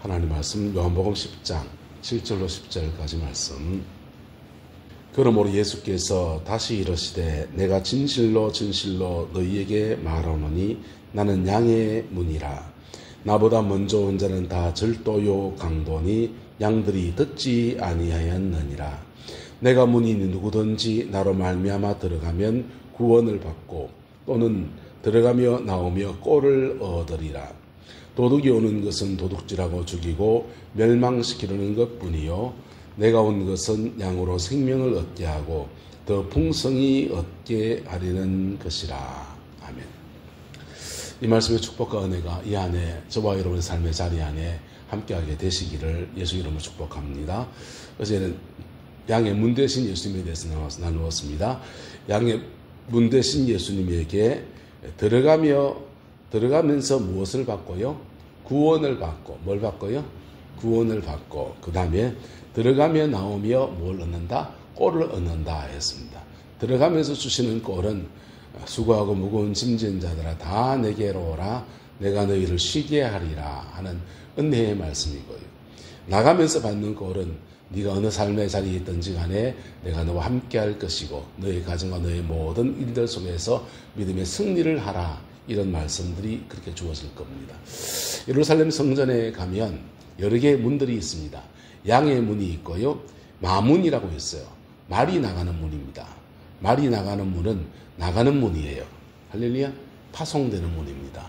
하나님 말씀 요한복음 10장 7절로 10절까지 말씀. 그러므로 예수께서 다시 이르시되 내가 진실로 진실로 너희에게 말하노니 나는 양의 문이라. 나보다 먼저 온 자는 다 절도요 강도니 양들이 듣지 아니하였느니라. 내가 문이니 누구든지 나로 말미암아 들어가면 구원을 받고 또는 들어가며 나오며 꼴을 얻으리라. 도둑이 오는 것은 도둑질하고 죽이고 멸망시키려는 것뿐이요 내가 온 것은 양으로 생명을 얻게 하고 더 풍성히 얻게 하려는 것이라. 아멘. 이 말씀의 축복과 은혜가 이 안에 저와 여러분의 삶의 자리 안에 함께하게 되시기를 예수 이름으로 축복합니다. 어제는 양의 문 되신 예수님에 대해서 나누었습니다. 양의 문 되신 예수님에게 들어가면서 무엇을 받고요? 구원을 받고. 뭘 받고요? 구원을 받고. 그 다음에 들어가며 나오며 뭘 얻는다? 꼴을 얻는다 했습니다. 들어가면서 주시는 꼴은 수고하고 무거운 짐진 자들아 다 내게로 오라. 내가 너희를 쉬게 하리라 하는 은혜의 말씀이고요. 나가면서 받는 꼴은 네가 어느 삶의 자리에 있든지 간에 내가 너와 함께 할 것이고 너의 가정과 너의 모든 일들 속에서 믿음의 승리를 하라. 이런 말씀들이 그렇게 주어질 겁니다. 예루살렘 성전에 가면 여러 개의 문들이 있습니다. 양의 문이 있고요. 마문이라고 했어요. 말이 나가는 문입니다. 말이 나가는 문은 나가는 문이에요. 할렐루야. 파송되는 문입니다.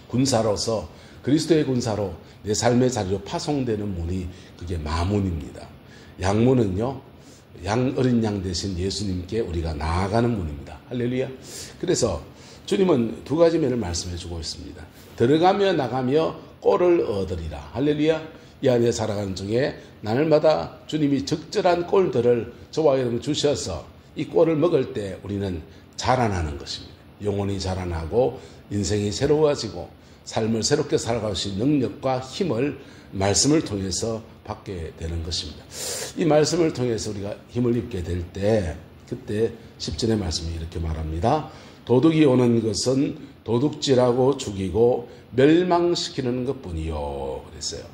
군사로서 그리스도의 군사로 내 삶의 자리로 파송되는 문이 그게 마문입니다. 양문은요. 어린 양 대신 예수님께 우리가 나아가는 문입니다. 할렐루야. 그래서 주님은 두 가지 면을 말씀해 주고 있습니다. 들어가며 나가며 꼴을 얻으리라. 할렐루야. 이 안에 살아가는 중에 날마다 주님이 적절한 꼴들을 저와 여러분 주셔서 이 꼴을 먹을 때 우리는 자라나는 것입니다. 영혼이 자라나고 인생이 새로워지고 삶을 새롭게 살아갈 수 있는 능력과 힘을 말씀을 통해서 받게 되는 것입니다. 이 말씀을 통해서 우리가 힘을 입게 될 때 그때 10절의 말씀이 이렇게 말합니다. 도둑이 오는 것은 도둑질하고 죽이고 멸망시키는 것뿐이요. 그랬어요.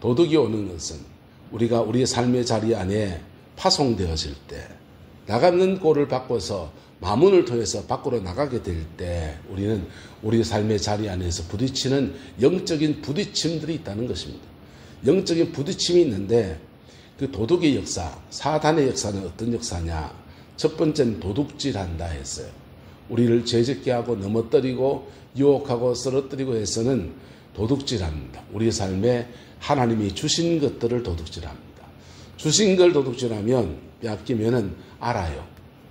도둑이 오는 것은 우리가 우리의 삶의 자리 안에 파송되어질 때 나가는 꼴을 바꿔서 마문을 통해서 밖으로 나가게 될 때 우리는 우리의 삶의 자리 안에서 부딪히는 영적인 부딪힘들이 있다는 것입니다. 영적인 부딪힘이 있는데 그 도둑의 역사, 사단의 역사는 어떤 역사냐? 첫 번째는 도둑질한다 했어요. 우리를 죄짓게 하고 넘어뜨리고 유혹하고 쓰러뜨리고 해서는 도둑질합니다. 우리의 삶에 하나님이 주신 것들을 도둑질합니다. 주신 걸 도둑질하면 빼앗기면은 알아요.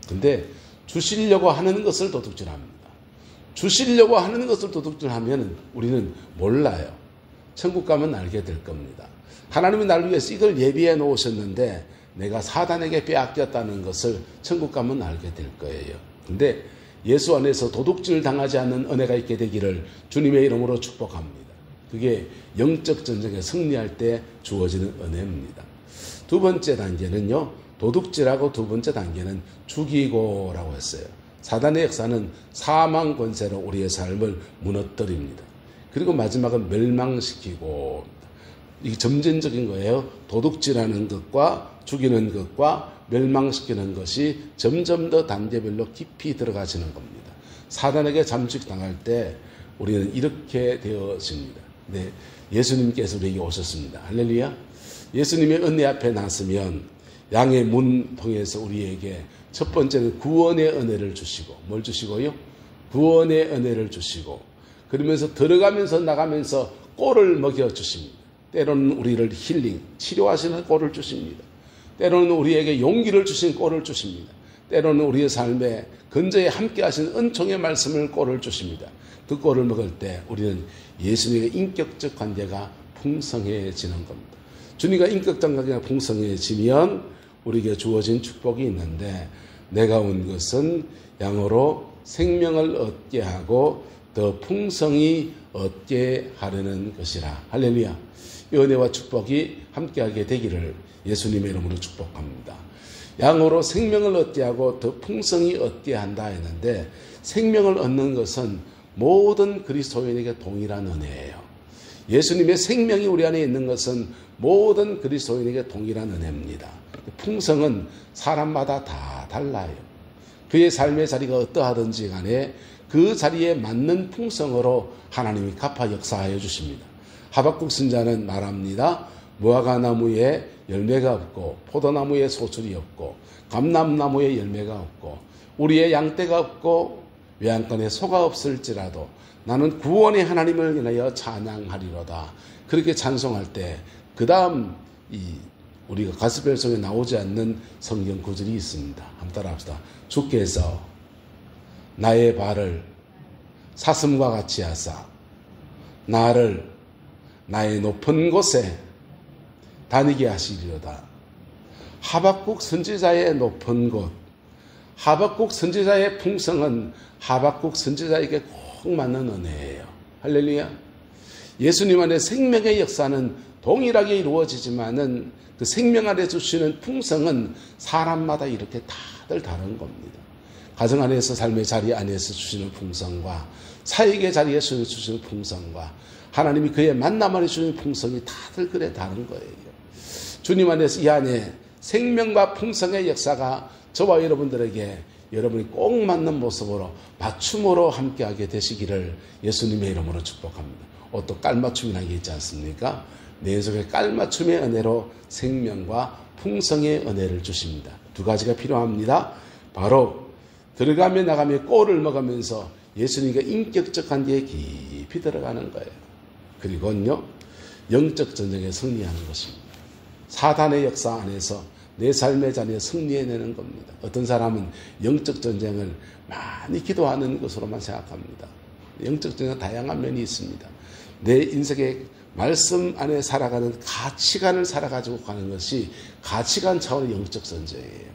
근데 주시려고 하는 것을 도둑질합니다. 주시려고 하는 것을 도둑질하면 우리는 몰라요. 천국 가면 알게 될 겁니다. 하나님이 날 위해서 이걸 예비해 놓으셨는데 내가 사단에게 빼앗겼다는 것을 천국 가면 알게 될 거예요. 근데 예수 안에서 도둑질 당하지 않는 은혜가 있게 되기를 주님의 이름으로 축복합니다. 그게 영적 전쟁에 승리할 때 주어지는 은혜입니다. 두 번째 단계는요. 도둑질하고 두 번째 단계는 죽이고라고 했어요. 사단의 역사는 사망 권세로 우리의 삶을 무너뜨립니다. 그리고 마지막은 멸망시키고. 이게 점진적인 거예요. 도둑질하는 것과 죽이는 것과 멸망시키는 것이 점점 더 단계별로 깊이 들어가시는 겁니다. 사단에게 잠식당할 때 우리는 이렇게 되어집니다. 네, 예수님께서 우리에게 오셨습니다. 할렐루야. 예수님의 은혜 앞에 나서면 양의 문 통해서 우리에게 첫 번째는 구원의 은혜를 주시고 뭘 주시고요? 구원의 은혜를 주시고 그러면서 들어가면서 나가면서 꼴을 먹여주십니다. 때로는 우리를 힐링, 치료하시는 꼴을 주십니다. 때로는 우리에게 용기를 주신 꼴을 주십니다. 때로는 우리의 삶에 근저에 함께 하시는 은총의 말씀을 꼴을 주십니다. 그 꼴을 먹을 때 우리는 예수님의 인격적 관계가 풍성해지는 겁니다. 주님과 인격적 관계가 풍성해지면 우리에게 주어진 축복이 있는데 내가 온 것은 양으로 생명을 얻게 하고 더 풍성히 얻게 하려는 것이라. 할렐루야. 이 은혜와 축복이 함께하게 되기를 예수님의 이름으로 축복합니다. 양으로 생명을 얻게 하고 더 풍성히 얻게 한다 했는데 생명을 얻는 것은 모든 그리스도인에게 동일한 은혜예요. 예수님의 생명이 우리 안에 있는 것은 모든 그리스도인에게 동일한 은혜입니다. 풍성은 사람마다 다 달라요. 그의 삶의 자리가 어떠하든지 간에 그 자리에 맞는 풍성으로 하나님이 갚아 역사하여 주십니다. 하박국 선지자는 말합니다. 무화과나무에 열매가 없고 포도나무에 소출이 없고 감람나무에 열매가 없고 우리의 양떼가 없고 외양간에 소가 없을지라도 나는 구원의 하나님을 인하여 찬양하리로다. 그렇게 찬송할 때 그 다음 우리가 가스펠 속에 나오지 않는 성경 구절이 있습니다. 한번 따라합시다. 주께서 나의 발을 사슴과 같이 하사 나를 나의 높은 곳에 다니게 하시리로다. 하박국 선지자의 높은 곳, 하박국 선지자의 풍성은 하박국 선지자에게 꼭 맞는 은혜예요. 할렐루야. 예수님 안에 생명의 역사는 동일하게 이루어지지만은 그 생명 안에 주시는 풍성은 사람마다 이렇게 다들 다른 겁니다. 가정 안에서 삶의 자리 안에서 주시는 풍성과 사역의 자리에서 주시는 풍성과 하나님이 그의 만남 안에 주시는 풍성이 다들 그래 다른 거예요. 주님 안에서 이 안에 생명과 풍성의 역사가 저와 여러분들에게 여러분이 꼭 맞는 모습으로 맞춤으로 함께하게 되시기를 예수님의 이름으로 축복합니다. 또 깔맞춤이라는 게 있지 않습니까? 내 속에 깔맞춤의 은혜로 생명과 풍성의 은혜를 주십니다. 두 가지가 필요합니다. 바로 들어가며 나가며 꼴을 먹으면서 예수님과 인격적 관계에 깊이 들어가는 거예요. 그리고는요, 영적 전쟁에 승리하는 것입니다. 사단의 역사 안에서 내 삶의 자리에 승리해내는 겁니다. 어떤 사람은 영적 전쟁을 많이 기도하는 것으로만 생각합니다. 영적 전쟁은 다양한 면이 있습니다. 내 인생의 말씀 안에 살아가는 가치관을 살아가지고 가는 것이 가치관 차원의 영적 전쟁이에요.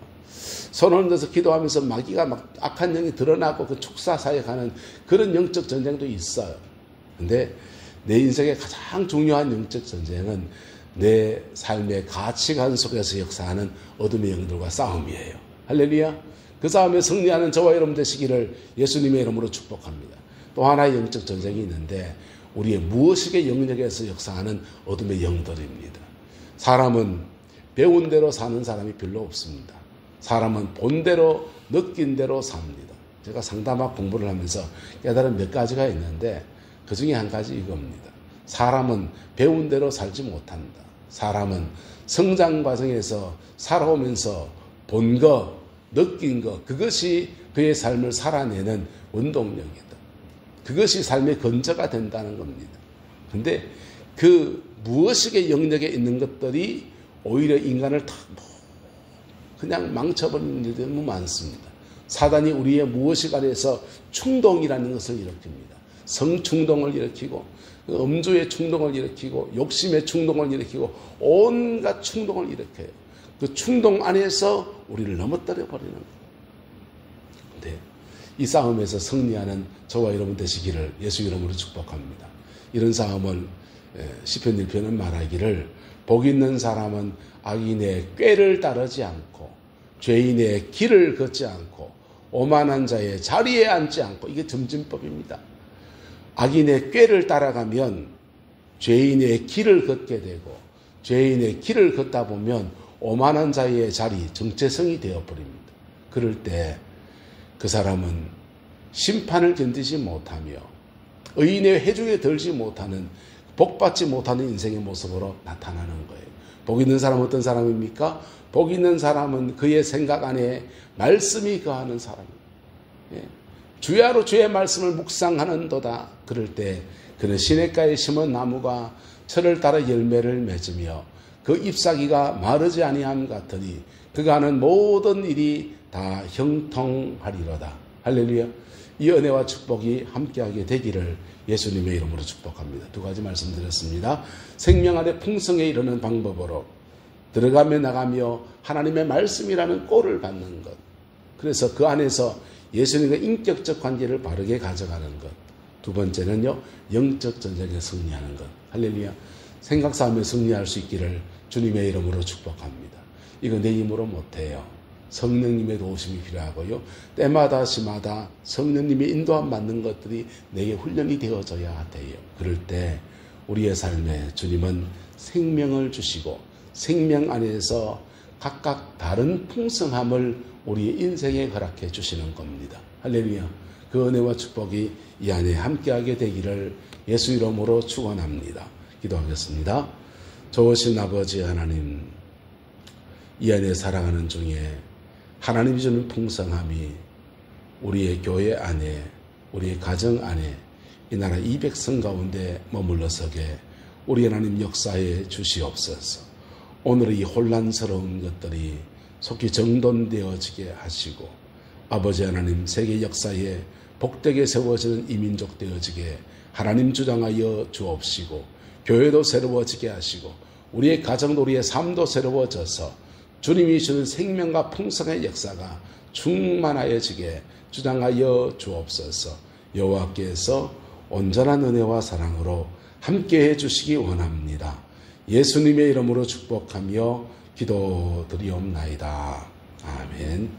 손을 들어서 기도하면서 마귀가 막 악한 영이 드러나고 그 축사 사역하는 그런 영적 전쟁도 있어요. 근데 내 인생의 가장 중요한 영적 전쟁은 내 삶의 가치관 속에서 역사하는 어둠의 영들과 싸움이에요. 할렐루야. 그 싸움에 승리하는 저와 여러분 되시기를 예수님의 이름으로 축복합니다. 또 하나의 영적 전쟁이 있는데 우리의 무의식의 영역에서 역사하는 어둠의 영들입니다. 사람은 배운 대로 사는 사람이 별로 없습니다. 사람은 본대로 느낀 대로 삽니다. 제가 상담학 공부를 하면서 깨달은 몇 가지가 있는데 그 중에 한 가지 이겁니다. 사람은 배운 대로 살지 못한다. 사람은 성장 과정에서 살아오면서 본 거, 느낀 거, 그것이 그의 삶을 살아내는 원동력이다. 그것이 삶의 근저가 된다는 겁니다. 그런데 그 무의식의 영역에 있는 것들이 오히려 인간을 다 그냥 망쳐버리는 일들이 너무 많습니다. 사단이 우리의 무의식 안에서 충동이라는 것을 일으킵니다. 성충동을 일으키고 음주의 충동을 일으키고 욕심의 충동을 일으키고 온갖 충동을 일으켜요. 그 충동 안에서 우리를 넘어뜨려 버리는 거예요. 그런데 이 싸움에서 승리하는 저와 여러분 되시기를 예수 이름으로 축복합니다. 이런 싸움을 시편 1편은 말하기를 복 있는 사람은 악인의 꾀를 따르지 않고 죄인의 길을 걷지 않고 오만한 자의 자리에 앉지 않고, 이게 점진법입니다. 악인의 꾀를 따라가면 죄인의 길을 걷게 되고 죄인의 길을 걷다 보면 오만한 자의 자리, 정체성이 되어버립니다. 그럴 때 그 사람은 심판을 견디지 못하며 의인의 회중에 들지 못하는, 복받지 못하는 인생의 모습으로 나타나는 거예요. 복 있는 사람은 어떤 사람입니까? 복 있는 사람은 그의 생각 안에 말씀이 거하는 사람입니다. 예. 주야로 주의 말씀을 묵상하는도다. 그럴 때 그는 시냇가에 심은 나무가 철을 따라 열매를 맺으며 그 잎사귀가 마르지 아니함 같으니 그가 하는 모든 일이 다 형통하리로다. 할렐루야. 이 은혜와 축복이 함께하게 되기를 예수님의 이름으로 축복합니다. 두 가지 말씀드렸습니다. 생명 안에 풍성에 이르는 방법으로 들어가며 나가며 하나님의 말씀이라는 꼴을 받는 것. 그래서 그 안에서 예수님과 인격적 관계를 바르게 가져가는 것. 두 번째는요, 영적 전쟁에 승리하는 것. 할렐루야. 생각 싸움에 승리할 수 있기를 주님의 이름으로 축복합니다. 이거 내 힘으로 못해요. 성령님의 도우심이 필요하고요. 때마다 시마다 성령님의 인도함 받는 것들이 내게 훈련이 되어져야 돼요. 그럴 때 우리의 삶에 주님은 생명을 주시고 생명 안에서 각각 다른 풍성함을 우리 인생에 허락해 주시는 겁니다. 할렐루야. 그 은혜와 축복이 이 안에 함께하게 되기를 예수 이름으로 축원합니다. 기도하겠습니다. 좋으신 아버지 하나님, 이 안에 살아가는 중에 하나님이 주는 풍성함이 우리의 교회 안에, 우리의 가정 안에, 이 나라 200성 가운데 머물러 서게 우리 하나님 역사에 주시옵소서. 오늘 이 혼란스러운 것들이 속히 정돈되어지게 하시고 아버지 하나님 세계 역사에 복되게 세워지는 이민족 되어지게 하나님 주장하여 주옵시고 교회도 새로워지게 하시고 우리의 가정도 우리의 삶도 새로워져서 주님이 주는 생명과 풍성의 역사가 충만하여지게 주장하여 주옵소서. 여호와께서 온전한 은혜와 사랑으로 함께해 주시기 원합니다. 예수님의 이름으로 축복하며 기도드리옵나이다. 아멘.